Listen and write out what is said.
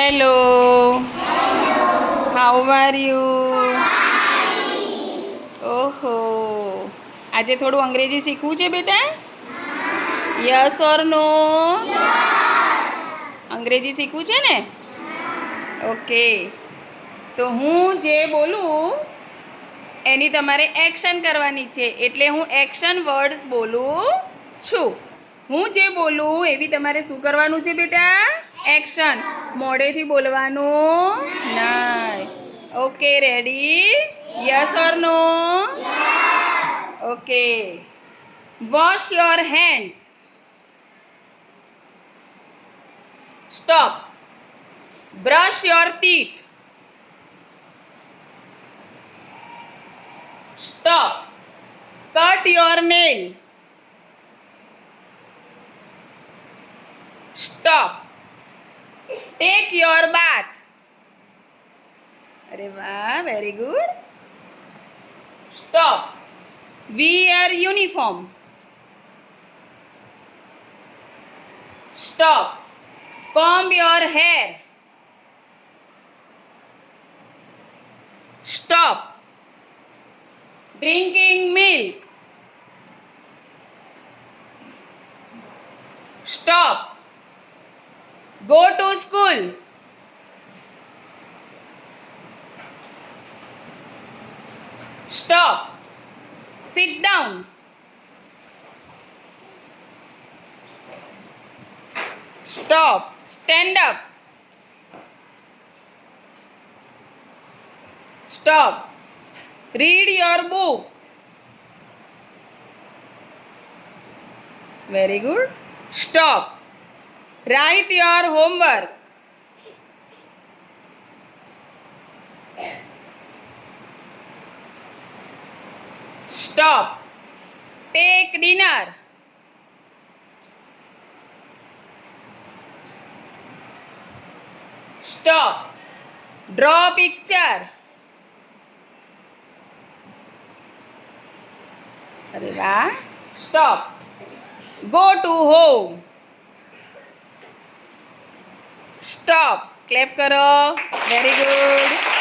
Hello. How are you? ઓહો, આજે થોડું અંગ્રેજી શીખવું છે બેટા? યસ ઓર નો? અંગ્રેજી શીખવું છે ને? ઓકે, તો હું જે બોલું એની તમારે એક્શન કરવાની છે, એટલે હું એક્શન વર્ડ્સ બોલું છું. હું જે બોલું એવી તમારે શું કરવાનું છે બેટા? એક્શન. મોઢેથી બોલવાનું નહીં. Okay, ready? Yes or no? Okay. Wash your hands. Stop. Brush your teeth. Stop. Cut your nail. Stop. Take your bath. અરે વાહ, very good. Stop. wear uniform. Stop. Comb your hair. Stop. Drinking milk. Stop. Go to school. Stop. Sit down. Stop. Stand up. Stop. Read your book. Very good. Stop. Write your homework. Stop. Take dinner. Stop. Draw picture. अरे वाह. Stop. Go to home. Stop. Clap करो. Very good.